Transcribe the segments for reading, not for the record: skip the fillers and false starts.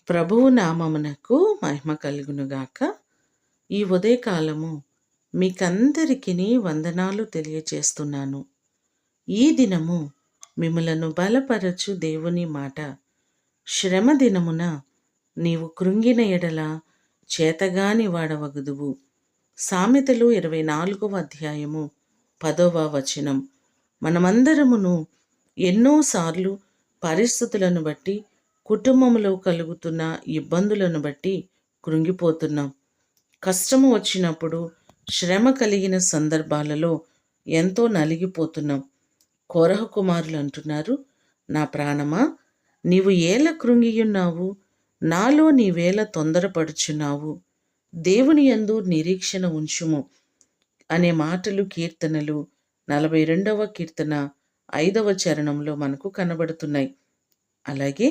ప్రభువు నామమునకు మహిమ కలుగునుగాక. ఈ ఉదయకాలము మీకందరికీ వందనాలు తెలియచేస్తున్నాను. ఈ దినము మిమ్ములను బలపరచు దేవుని మాట. శ్రమ దినమున నీవు కృంగిన ఎడల చేతగాని వాడవగుదువు. సామెతలు 24వ అధ్యాయము 10వ వచనం. మనమందరమును ఎన్నోసార్లు పరిస్థితులను బట్టి, కుటుంబంలో కలుగుతున్న ఇబ్బందులను బట్టి కృంగిపోతున్నాం. కష్టము వచ్చినప్పుడు, శ్రమ కలిగిన సందర్భాలలో ఎంతో నలిగిపోతున్నాం. కోరహ కుమారులు అంటున్నారు, నా ప్రాణమా, నీవు ఏల కృంగియున్నావు, నాలో నీవేల తొందరపడుచున్నావు, దేవుని యందు నిరీక్షణ ఉంచుము అనే మాటలు కీర్తనలు 42వ కీర్తన 5వ చరణంలో మనకు కనబడుతున్నాయి. అలాగే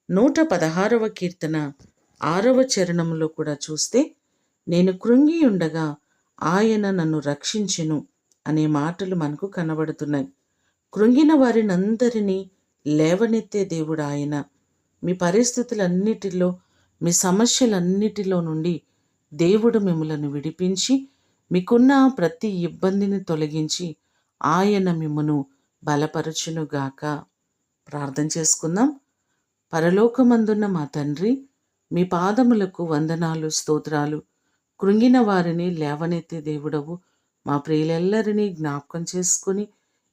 116వ కీర్తన 6వ చరణంలో కూడా చూస్తే, నేను కృంగి ఉండగా ఆయన నన్ను రక్షించెను అనే మాటలు మనకు కనబడుతున్నాయి. కృంగిన వారినందరినీ లేవనెత్తే దేవుడు ఆయన. మీ పరిస్థితులన్నిటిలో, మీ సమస్యలన్నిటిలో నుండి దేవుడు మిమ్మలను విడిపించి, మీకున్న ప్రతి ఇబ్బందిని తొలగించి ఆయన మిమ్మను బలపరచునుగాక. ప్రార్థన చేసుకుందాం. పరలోకమందున్న మా తండ్రి, మీ పాదములకు వందనాలు, స్తోత్రాలు. కృంగిన వారిని లేవనెత్తే దేవుడవు. మా ప్రియులెల్లరినీ జ్ఞాపకం చేసుకుని,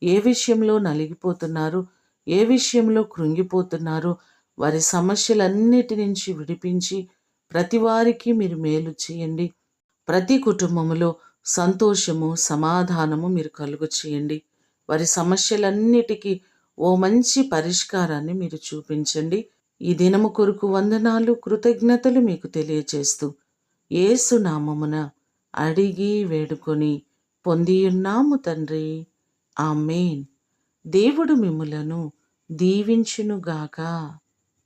ఏ విషయంలో నలిగిపోతున్నారు, ఏ విషయంలో కృంగిపోతున్నారు, వారి సమస్యలన్నిటి నుంచి విడిపించి ప్రతి వారికి మీరు మేలు చేయండి. ప్రతి కుటుంబములో సంతోషము, సమాధానము మీరు కలుగు చేయండి. వారి సమస్యలన్నిటికీ ఓ మంచి పరిష్కారాన్ని మీరు చూపించండి. ఈ దినము కొరకు వందనాలు, కృతజ్ఞతలు మీకు తెలియచేస్తూ యేసు నామమున అడిగి వేడుకొని పొందియున్నాము తండ్రి, ఆమేన్. దేవుడు మిమ్ములను దీవించునుగాక.